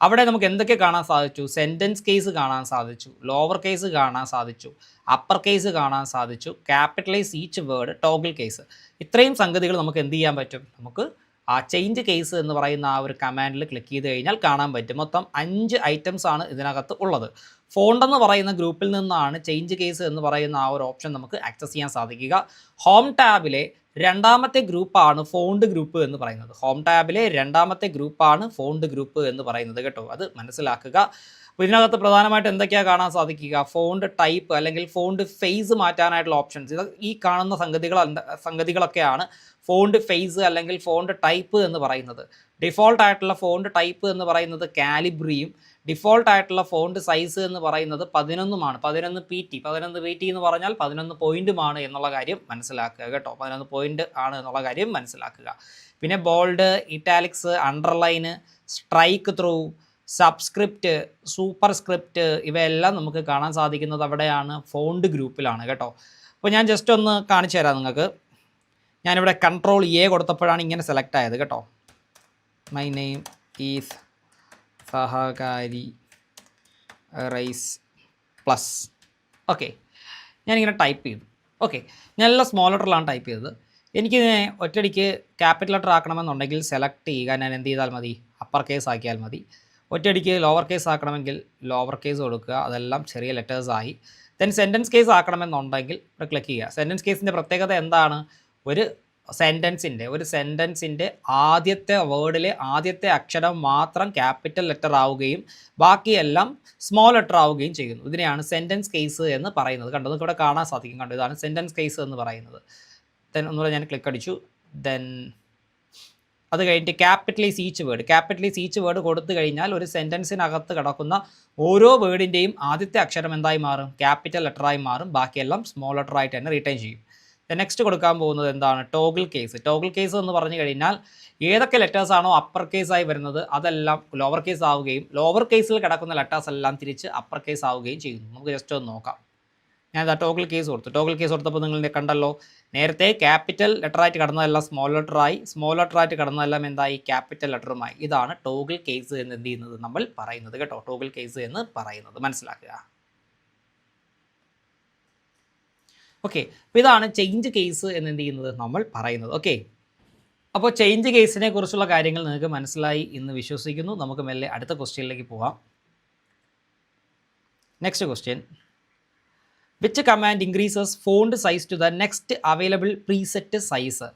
അവിടെ നമുക്ക് എന്തൊക്കെ കാണാൻ സാധിച്ചു? സെൻറ്റൻസ് കേസ് കാണാൻ സാധിച്ചു, ലോവർ കേസ് കാണാൻ സാധിച്ചു, അപ്പർ കേസ് കാണാൻ സാധിച്ചു, capitalise each word, toggle case. ഇത്രയും സംഗതികൾ നമുക്ക് എന്ത് ചെയ്യാൻ പറ്റും? നമുക്ക് ആ ചേഞ്ച് കേസ് എന്ന് പറയുന്ന ആ ഒരു കമാൻഡിൽ ക്ലിക്ക് ചെയ്ത് കഴിഞ്ഞാൽ കാണാൻ പറ്റും. മൊത്തം 5 ഐറ്റംസ് ആണ് ഇതിനകത്ത് ഉള്ളത്. ഫോണ്ട് എന്ന് പറയുന്ന ഗ്രൂപ്പിൽ നിന്നാണ് ചേഞ്ച് കേസ് എന്ന് പറയുന്ന ആ ഒരു ഓപ്ഷൻ നമുക്ക് ആക്സസ് ചെയ്യാൻ സാധിക്കുക. ഹോം ടാബിലെ രണ്ടാമത്തെ ഗ്രൂപ്പാണ് ഫോണ്ട് ഗ്രൂപ്പ് എന്ന് പറയുന്നത്. ഹോം ടാബിലെ രണ്ടാമത്തെ ഗ്രൂപ്പാണ് ഫോണ്ട് ഗ്രൂപ്പ് എന്ന് പറയുന്നത് കേട്ടോ, അത് മനസ്സിലാക്കുക. അപ്പോൾ ഇതിനകത്ത് പ്രധാനമായിട്ട് എന്തൊക്കെയാണ് കാണാൻ സാധിക്കുക? ഫോണ്ട് ടൈപ്പ് അല്ലെങ്കിൽ ഫോണ്ട് ഫേസ് മാറ്റാനായിട്ടുള്ള ഓപ്ഷൻസ്. ഇത് ഈ കാണുന്ന സംഗതികളൊക്കെയാണ് ഫോണ്ട് ഫേസ് അല്ലെങ്കിൽ ഫോണ്ട് ടൈപ്പ് എന്ന് പറയുന്നത്. ഡിഫോൾട്ട് ആയിട്ടുള്ള ഫോണ്ട് ടൈപ്പ് എന്ന് പറയുന്നത് കാലിബ്രിയും ഡിഫോൾട്ട് ആയിട്ടുള്ള ഫോണ്ട് സൈസ് എന്ന് പറയുന്നത് 11 11 PT. 11 PT എന്ന് പറഞ്ഞാൽ 11 പോയിൻറ്റുമാണ് എന്നുള്ള കാര്യം മനസ്സിലാക്കുക കേട്ടോ. 11 പോയിൻ്റ് ആണ് എന്നുള്ള കാര്യം മനസ്സിലാക്കുക. പിന്നെ bold, italics, underline, strikethrough, subscript, superscript ഇവയെല്ലാം നമുക്ക് കാണാൻ സാധിക്കുന്നത് അവിടെയാണ്, ഫോണ്ട് ഗ്രൂപ്പിലാണ് കേട്ടോ. അപ്പോൾ ഞാൻ ജസ്റ്റ് ഒന്ന് കാണിച്ചു തരാം നിങ്ങൾക്ക്. ഞാനിവിടെ Ctrl+A കൊടുത്തപ്പോഴാണ് ഇങ്ങനെ സെലക്ട് ആയത് കേട്ടോ. My name is Sahakari rice plus. Okay, ഞാനിങ്ങനെ ടൈപ്പ് ചെയ്തു. ഓക്കെ, ഞാൻ എല്ലാം സ്മോൾ ലെറ്ററിലാണ് ടൈപ്പ് ചെയ്തത്. എനിക്കിതിനെ ഒറ്റയടിക്ക് ക്യാപിറ്റൽ ലെറ്റർ ആക്കണമെന്നുണ്ടെങ്കിൽ സെലക്ട് ചെയ്യുക. ഞാൻ എന്ത് ചെയ്താൽ മതി? അപ്പർ കേസ് ആക്കിയാൽ മതി. ഒറ്റയടിക്ക് ലോവർ കേസ് ആക്കണമെങ്കിൽ ലോവർ കേസ് കൊടുക്കുക, അതെല്ലാം ചെറിയ ലെറ്റേഴ്സായി. ദെൻ സെൻറ്റൻസ് കേസ് ആക്കണമെന്നുണ്ടെങ്കിൽ ക്ലിക്ക് ചെയ്യുക. സെൻറ്റൻസ് കേസിൻ്റെ പ്രത്യേകത എന്താണ്? ഒരു സെൻറ്റൻസിൻ്റെ ആദ്യത്തെ വേർഡിലെ ആദ്യത്തെ അക്ഷരം മാത്രം ക്യാപിറ്റൽ ലെറ്റർ ആവുകയും ബാക്കിയെല്ലാം സ്മോൾ ലെറ്റർ ആവുകയും ചെയ്യുന്നു. ഇതിനെയാണ് സെൻറ്റൻസ് കേസ് എന്ന് പറയുന്നത്. കണ്ടോ, നിങ്ങൾക്ക് ഇവിടെ കാണാൻ സാധിക്കും. കണ്ടോ, ഇതാണ് സെൻറ്റൻസ് കേസ് എന്ന് പറയുന്നത്. ദെൻ ഒന്നുകൂടെ ഞാൻ ക്ലിക്ക് അടിച്ചു. ദെൻ അത് കഴിഞ്ഞിട്ട് ക്യാപിറ്റലൈസ് ഈച്ച് വേർഡ് കൊടുത്തു കഴിഞ്ഞാൽ ഒരു സെൻറ്റൻസിനകത്ത് കിടക്കുന്ന ഓരോ വേർഡിൻ്റെയും ആദ്യത്തെ അക്ഷരം എന്തായി മാറും? ക്യാപിറ്റൽ ലെറ്ററായി മാറും. ബാക്കിയെല്ലാം സ്മോൾ ലെറ്ററായിട്ട് തന്നെ റിട്ടേൺ ചെയ്യും. നെക്സ്റ്റ് കൊടുക്കാൻ പോകുന്നത് എന്താണ്? ടോഗിൾ കേസ് എന്ന് പറഞ്ഞു കഴിഞ്ഞാൽ ഏതൊക്കെ ലെറ്റേഴ്സാണോ അപ്പർ കേസായി വരുന്നത് അതെല്ലാം ലോവർ കേസ് ആവുകയും ലോവർ കേസിൽ കിടക്കുന്ന ലെറ്റേഴ്സ് എല്ലാം തിരിച്ച് അപ്പർ കേസ് ആവുകയും ചെയ്യുന്നു. നമുക്ക് ജസ്റ്റ് ഒന്ന് നോക്കാം. ഞാനിതാ ടോഗിൾ കേസ് കൊടുത്തപ്പോൾ നിങ്ങൾ കണ്ടല്ലോ, നേരത്തെ ക്യാപിറ്റൽ ലെറ്ററായിട്ട് കിടന്നതെല്ലാം സ്മോൾ ലെറ്ററായിട്ട് കിടന്നതെല്ലാം എന്തായി? ക്യാപിറ്റൽ ലെറ്ററുമായി. ഇതാണ് ടോഗിൾ കേസ് എന്ന് എന്ത് ചെയ്യുന്നത് നമ്മൾ പറയുന്നത് കേട്ടോ. ടോഗിൾ കേസ് എന്ന് പറയുന്നത് മനസ്സിലാക്കുക. ഓക്കെ, അപ്പോൾ ഇതാണ് ചേഞ്ച് കേസ് എന്ന് എന്ത് ചെയ്യുന്നത് നമ്മൾ പറയുന്നത്. ഓക്കെ, അപ്പോൾ ചേഞ്ച് കേസിനെ കുറിച്ചുള്ള കാര്യങ്ങൾ നിങ്ങൾക്ക് മനസ്സിലായി എന്ന് വിശ്വസിക്കുന്നു. നമുക്ക് മെല്ലെ അടുത്ത ക്വസ്റ്റ്യനിലേക്ക് പോകാം. Next question, which command increases font size to the next available preset size?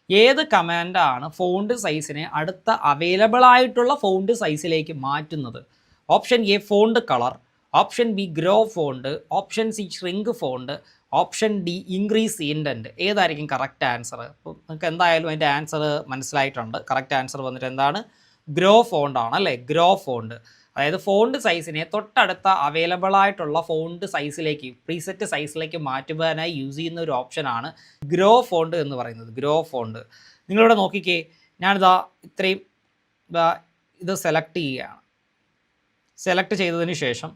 ഏത് കമാൻഡാണ് ഫോണ്ട് സൈസിനെ അടുത്ത അവൈലബിൾ ആയിട്ടുള്ള ഫോണ്ട് സൈസിലേക്ക് മാറ്റുന്നത്? Option A font colour, option B grow font, option C shrink font, option D increase indent. ഏതായിരിക്കും കറക്റ്റ് ആൻസർ? അപ്പോൾ നിങ്ങൾക്ക് എന്തായാലും അതിൻ്റെ ആൻസർ മനസ്സിലായിട്ടുണ്ട്. കറക്റ്റ് ആൻസർ വന്നിട്ട് എന്താണ്? ഗ്രോ ഫോണ്ട് ആണ് അല്ലേ? ഗ്രോ ഫോണ്ട്, അതായത് ഫോണ്ട് സൈസിനെ തൊട്ടടുത്ത അവൈലബിൾ ആയിട്ടുള്ള ഫോണ്ട് സൈസിലേക്ക് പ്രീസെറ്റ് സൈസിലേക്ക് മാറ്റുവാനായി യൂസ് ചെയ്യുന്ന ഒരു ഓപ്ഷനാണ് ഗ്രോ ഫോണ്ട് എന്ന് പറയുന്നത്. ഗ്രോ ഫോണ്ട് നിങ്ങളിവിടെ നോക്കിക്കേ, ഞാനിതാ ഇത്രയും ഇത് സെലക്ട് ചെയ്യുകയാണ്. സെലക്ട് ചെയ്തതിന് ശേഷം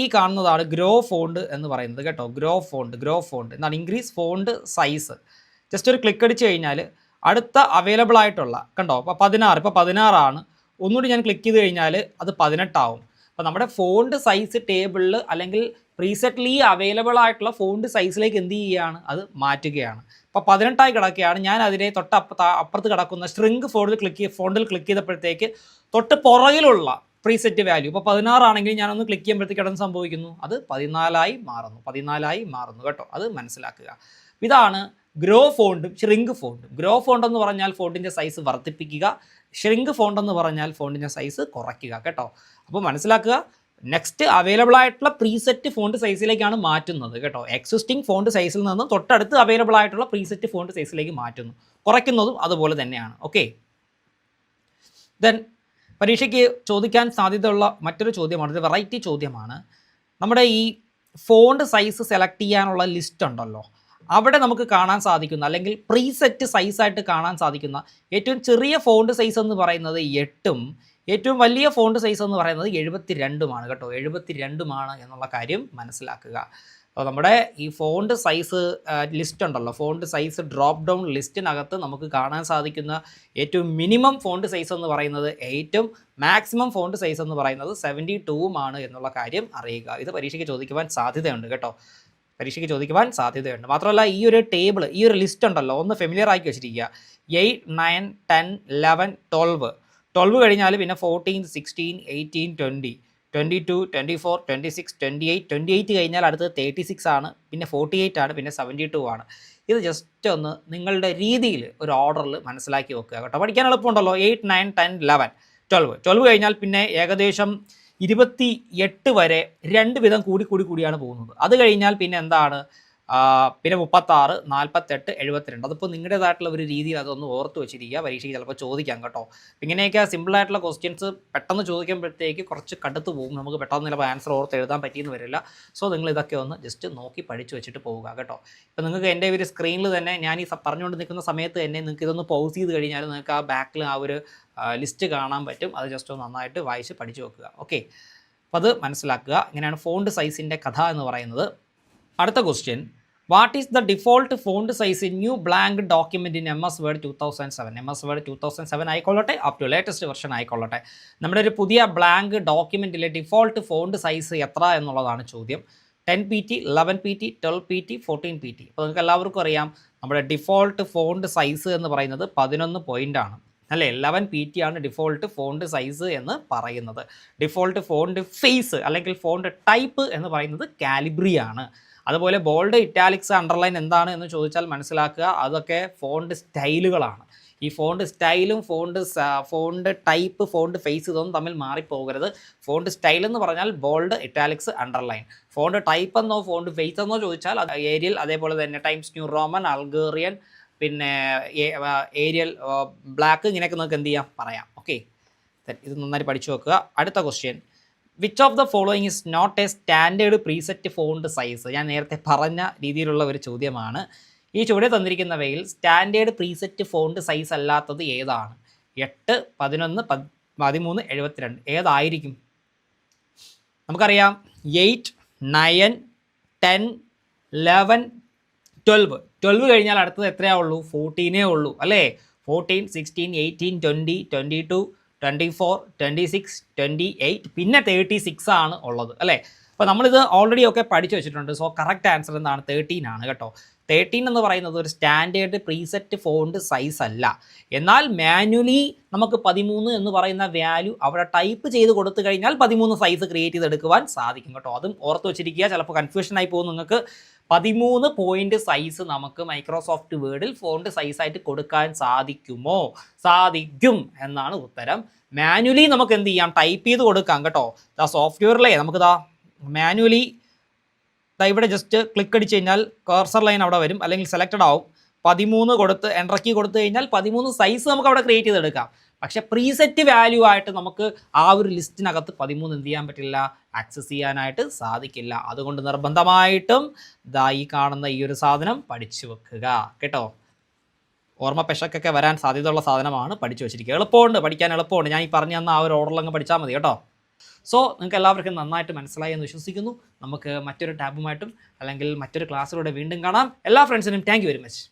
ഈ കാണുന്നതാണ് ഗ്രോ ഫോണ്ട് എന്ന് പറയുന്നത് കേട്ടോ. ഗ്രോ ഫോണ്ട് എന്താണ്? Increase font size. ജസ്റ്റ് ഒരു ക്ലിക്ക് അടിച്ച് കഴിഞ്ഞാൽ അടുത്ത അവൈലബിൾ ആയിട്ടുള്ള കണ്ടോ, ഇപ്പോൾ 16 ആണ്. ഒന്നുകൂടി ഞാൻ ക്ലിക്ക് ചെയ്ത് കഴിഞ്ഞാൽ അത് 18 ആവും. അപ്പോൾ നമ്മുടെ ഫോണ്ട് സൈസ് ടേബിളിൽ അല്ലെങ്കിൽ പ്രീസെറ്റ്ലി അവൈലബിൾ ആയിട്ടുള്ള ഫോണ്ട് സൈസിലേക്ക് എന്ത് ചെയ്യുകയാണ്? അത് മാറ്റുകയാണ്. അപ്പോൾ 18 കിടക്കുകയാണ്. ഞാൻ അതിനെ അപ്പുറത്ത് കിടക്കുന്ന ഷ്രിങ്ക് ഫോണ്ടിൽ ക്ലിക്ക് ചെയ്തപ്പോഴത്തേക്ക് തൊട്ട് പുറകിലുള്ള പ്രീസെറ്റ് വാല്യൂ ഇപ്പോൾ 16 ആണെങ്കിൽ ഞാനൊന്ന് ക്ലിക്ക് ചെയ്യുമ്പോഴത്തേക്ക് ഇടം സംഭവിക്കുന്നു, അത് 14 മാറുന്നു കേട്ടോ. അത് മനസ്സിലാക്കുക. ഇതാണ് ഗ്രോ ഫോണ്ടും ഷ്രിങ്ക് ഫോണ്ടും. ഗ്രോ ഫോണ്ട് എന്ന് പറഞ്ഞാൽ ഫോണ്ടിൻ്റെ സൈസ് വർദ്ധിപ്പിക്കുക, ഷ്രിങ്ക് ഫോണ്ട് എന്ന് പറഞ്ഞാൽ ഫോണ്ടിൻ്റെ സൈസ് കുറയ്ക്കുക കേട്ടോ. അപ്പോൾ മനസ്സിലാക്കുക, നെക്സ്റ്റ് അവൈലബിൾ ആയിട്ടുള്ള പ്രീസെറ്റ് ഫോണ്ട് സൈസിലേക്കാണ് മാറ്റുന്നത് കേട്ടോ. എക്സിസ്റ്റിംഗ് ഫോണ്ട് സൈസിൽ നിന്ന് തൊട്ടടുത്ത് അവൈലബിൾ ആയിട്ടുള്ള പ്രീസെറ്റ് ഫോണ്ട് സൈസിലേക്ക് മാറ്റുന്നു. കുറയ്ക്കുന്നതും അതുപോലെ തന്നെയാണ്. ഓക്കെ, ദെൻ പരീക്ഷയ്ക്ക് ചോദിക്കാൻ സാധ്യതയുള്ള മറ്റൊരു ചോദ്യമാണ്, ഒരു വെറൈറ്റി ചോദ്യമാണ്. നമ്മുടെ ഈ ഫോണ്ട് സൈസ് സെലക്ട് ചെയ്യാനുള്ള ലിസ്റ്റ് ഉണ്ടല്ലോ, അവിടെ നമുക്ക് കാണാൻ സാധിക്കുന്ന അല്ലെങ്കിൽ പ്രീസെറ്റ് സൈസായിട്ട് കാണാൻ സാധിക്കുന്ന ഏറ്റവും ചെറിയ ഫോണ്ട് സൈസ് എന്ന് പറയുന്നത് 8ഉം ഏറ്റവും വലിയ ഫോണ്ട് സൈസ് എന്ന് പറയുന്നത് 72മാണ് കേട്ടോ. 72മാണ് എന്നുള്ള കാര്യം മനസ്സിലാക്കുക. അപ്പോൾ നമ്മുടെ ഈ ഫോണ്ട് സൈസ് ലിസ്റ്റ് ഉണ്ടല്ലോ, ഫോണ്ട് സൈസ് ഡ്രോപ്പ് ഡൗൺ ലിസ്റ്റിനകത്ത് നമുക്ക് കാണാൻ സാധിക്കുന്ന ഏറ്റവും മിനിമം ഫോണ്ട് സൈസ് എന്ന് പറയുന്നത് 8ഉം മാക്സിമം ഫോണ്ട് സൈസ് എന്ന് പറയുന്നത് 72മാണ് എന്നുള്ള കാര്യം അറിയുക. ഇത് പരീക്ഷയ്ക്ക് ചോദിക്കുവാൻ സാധ്യതയുണ്ട് കേട്ടോ, പരീക്ഷയ്ക്ക് ചോദിക്കുവാൻ സാധ്യതയുണ്ട്. മാത്രമല്ല ഈ ഒരു ടേബിൾ, ഈ ഒരു ലിസ്റ്റ് ഉണ്ടല്ലോ, ഒന്ന് ഫെമിലിയർ ആക്കി വെച്ചിരിക്കുക. 8, 9, 10, 11, 12 കഴിഞ്ഞാൽ പിന്നെ 14, 16, 18, 20, 22, 24, 26, 28 കഴിഞ്ഞാൽ അടുത്തത് 36 ആണ്, പിന്നെ 48 ആണ്, പിന്നെ 72 ആണ്. ഇത് ജസ്റ്റ് ഒന്ന് നിങ്ങളുടെ രീതിയിൽ ഒരു ഓർഡറിൽ മനസ്സിലാക്കി വെക്കുക കേട്ടോ. പഠിക്കാൻ എളുപ്പമുണ്ടല്ലോ. 8, 9, 10, 11, 12 കഴിഞ്ഞാൽ പിന്നെ ഏകദേശം 28 വരെ രണ്ട് വിധം കൂടിയാണ് പോകുന്നത്. അത് കഴിഞ്ഞാൽ പിന്നെ എന്താണ്, പിന്നെ 36, 48, 72. അതിപ്പോൾ നിങ്ങളുടേതായിട്ടുള്ള ഒരു രീതിയിൽ അതൊന്ന് ഓർത്ത് വെച്ചിരിക്കുക. പരീക്ഷയ്ക്ക് ചിലപ്പോൾ ചോദിക്കാം കേട്ടോ. ഇങ്ങനെയൊക്കെ സിമ്പിളായിട്ടുള്ള ക്വസ്റ്റ്യൻസ് പെട്ടെന്ന് ചോദിക്കുമ്പോഴത്തേക്ക് കുറച്ച് കടുത്ത് പോകും, നമുക്ക് പെട്ടെന്ന് ചിലപ്പോൾ ആൻസർ ഓർത്ത് എഴുതാൻ പറ്റിയെന്ന് വരില്ല. സോ നിങ്ങൾ ഇതൊക്കെ ഒന്ന് ജസ്റ്റ് നോക്കി പഠിച്ചു വെച്ചിട്ട് പോവുക കേട്ടോ. ഇപ്പോൾ നിങ്ങൾക്ക് എൻ്റെ ഒരു സ്ക്രീനിൽ തന്നെ ഞാൻ ഈ പറഞ്ഞുകൊണ്ട് നിൽക്കുന്ന സമയത്ത് തന്നെ നിങ്ങൾക്ക് ഇതൊന്ന് പൗസ് ചെയ്ത് കഴിഞ്ഞാൽ നിങ്ങൾക്ക് ആ ബാക്കിൽ ആ ഒരു ലിസ്റ്റ് കാണാൻ പറ്റും. അത് ജസ്റ്റ് ഒന്ന് നന്നായിട്ട് വായിച്ച് പഠിച്ചു വെക്കുക. ഓക്കെ, അപ്പോൾ അത് മനസ്സിലാക്കുക. ഇങ്ങനെയാണ് ഫോണ്ട് സൈസിൻ്റെ കഥ എന്ന് പറയുന്നത്. അടുത്ത question, what is the default font size in new blank document in MS Word 2007? MS Word 2007 ആയിക്കൊള്ളട്ടെ, അപ് ടു ലേറ്റസ്റ്റ് വെർഷൻ ആയിക്കൊള്ളട്ടെ, നമ്മുടെ ഒരു പുതിയ ബ്ലാങ്ക് ഡോക്യുമെൻറ്റിലെ ഡിഫോൾട്ട് ഫോണ്ട് സൈസ് എത്ര എന്നുള്ളതാണ് ചോദ്യം. 10pt, 11pt, 12pt, 14pt. അപ്പോൾ നിങ്ങൾക്ക് എല്ലാവർക്കും അറിയാം നമ്മുടെ ഡിഫോൾട്ട് ഫോണ്ട് സൈസ് എന്ന് പറയുന്നത് 11 പോയിൻ്റാണ് അല്ലേ. 11pt ആണ് ഡിഫോൾട്ട് ഫോണ്ട് സൈസ് എന്ന് പറയുന്നത്. ഡിഫോൾട്ട് ഫോണ്ട് ഫേസ് അല്ലെങ്കിൽ ഫോണ്ട് ടൈപ്പ് എന്ന് പറയുന്നത് കാലിബ്രി ആണ്. അതുപോലെ ബോൾഡ്, ഇറ്റാലിക്സ്, അണ്ടർലൈൻ എന്താണ് എന്ന് ചോദിച്ചാൽ മനസ്സിലാക്കുക, അതൊക്കെ ഫോണ്ട് സ്റ്റൈലുകളാണ്. ഈ ഫോണ്ട് സ്റ്റൈലും ഫോണ്ട് ടൈപ്പ്, ഫോണ്ട് ഫേസ് ഇതൊന്നും തമ്മിൽ മാറിപ്പോകരുത്. ഫോണ്ട് സ്റ്റൈൽ എന്ന് പറഞ്ഞാൽ bold, italics, underline. Font type എന്നോ ഫോണ്ട് ഫേസ് എന്നോ ചോദിച്ചാൽ ഏരിയൽ, അതേപോലെ തന്നെ ടൈംസ് ന്യൂ റോമൻ, അൾഗേറിയൻ, പിന്നെ ഏരിയൽ ബ്ലാക്ക്, ഇങ്ങനെയൊക്കെ നിങ്ങൾക്ക് എന്ത് ചെയ്യാം പറയാം. ഓക്കെ, ഇത് നന്നായി പഠിച്ചു വെക്കുക. അടുത്ത question, which of the following is not a standard preset font size? ഞാൻ നേരത്തെ പറഞ്ഞ രീതിയിലുള്ള ഒരു ചോദ്യമാണ്. ഈ ചുവടെ തന്നിരിക്കുന്നവയിൽ സ്റ്റാൻഡേർഡ് പ്രീസെറ്റ് ഫോണ്ട് സൈസ് അല്ലാത്തത് ഏതാണ്? 8, 11, 13, 72 ഏതായിരിക്കും? നമുക്കറിയാം 8, 9, 10, 11, 12 കഴിഞ്ഞാൽ അടുത്തത് എത്രയേ ഉള്ളൂ? 14 ഉള്ളൂ അല്ലേ. 14, 16, 18, 20, 22, 24, 26, 28, പിന്നെ 36 ആണ് ഉള്ളത് അല്ലേ. അപ്പോൾ നമ്മളിത് ഓൾറെഡി ഒക്കെ പഠിച്ചു വെച്ചിട്ടുണ്ട്. സോ കറക്റ്റ് ആൻസർ എന്താണ്? 13 ആണ് കേട്ടോ. 13 എന്ന് പറയുന്നത് ഒരു സ്റ്റാൻഡേർഡ് പ്രീസെറ്റ് ഫോണ്ട് സൈസ് അല്ല. എന്നാൽ മാനുവലി നമുക്ക് 13 എന്ന് പറയുന്ന വാല്യൂ അവിടെ ടൈപ്പ് ചെയ്ത് കൊടുത്തു കഴിഞ്ഞാൽ 13 സൈസ് ക്രിയേറ്റ് ചെയ്തെടുക്കുവാൻ സാധിക്കും കേട്ടോ. അതും ഓർത്ത് വെച്ചിരിക്കുക, ചിലപ്പോൾ കൺഫ്യൂഷനായി പോകും നിങ്ങൾക്ക്. 13 പോയിൻ്റ് സൈസ് നമുക്ക് മൈക്രോസോഫ്റ്റ് വേർഡിൽ ഫോണ്ട് സൈസായിട്ട് കൊടുക്കാൻ സാധിക്കുമോ? സാധിക്കും എന്നാണ് ഉത്തരം. മാനുവലി നമുക്ക് എന്ത് ചെയ്യാം? ടൈപ്പ് ചെയ്ത് കൊടുക്കാം കേട്ടോ. സോഫ്റ്റ്വെയറിലേ നമുക്കിതാ മാനുവലി ഇവിടെ ജസ്റ്റ് ക്ലിക്ക് അടിച്ച് കഴിഞ്ഞാൽ കർസർ ലൈൻ അവിടെ വരും, അല്ലെങ്കിൽ സെലക്റ്റഡ് ആവും. 13 കൊടുത്ത് എൻ്റർ കീ കൊടുത്തു കഴിഞ്ഞാൽ 13 സൈസ് നമുക്ക് അവിടെ ക്രിയേറ്റ് ചെയ്തെടുക്കാം. പക്ഷേ പ്രീസെറ്റ് വാല്യൂ ആയിട്ട് നമുക്ക് ആ ഒരു ലിസ്റ്റിനകത്ത് 13 എന്ത് ചെയ്യാൻ പറ്റില്ല? ആക്സസ് ചെയ്യാനായിട്ട് സാധിക്കില്ല. അതുകൊണ്ട് നിർബന്ധമായിട്ടും ഈ കാണുന്ന ഈ ഒരു സാധനം പഠിച്ചു വെക്കുക കേട്ടോ. ഓർമ്മ പെശക്കൊക്കെ വരാൻ സാധ്യതയുള്ള സാധനമാണ്, പഠിച്ചു വെച്ചിരിക്കുക. എളുപ്പമുണ്ട്, പഠിക്കാൻ എളുപ്പമുണ്ട്. ഞാൻ ഈ പറഞ്ഞു തന്ന ആ ഒരു ഓർഡറിലങ്ങ് പഠിച്ചാൽ മതി കേട്ടോ. സോ നിങ്ങൾക്ക് എല്ലാവർക്കും നന്നായിട്ട് മനസ്സിലായി എന്ന് വിശ്വസിക്കുന്നു. നമുക്ക് മറ്റൊരു ടാബുമായിട്ടും അല്ലെങ്കിൽ മറ്റൊരു ക്ലാസ്സിലൂടെ വീണ്ടും കാണാം. എല്ലാ ഫ്രണ്ട്സിനും താങ്ക് യു വെരി മച്ച്.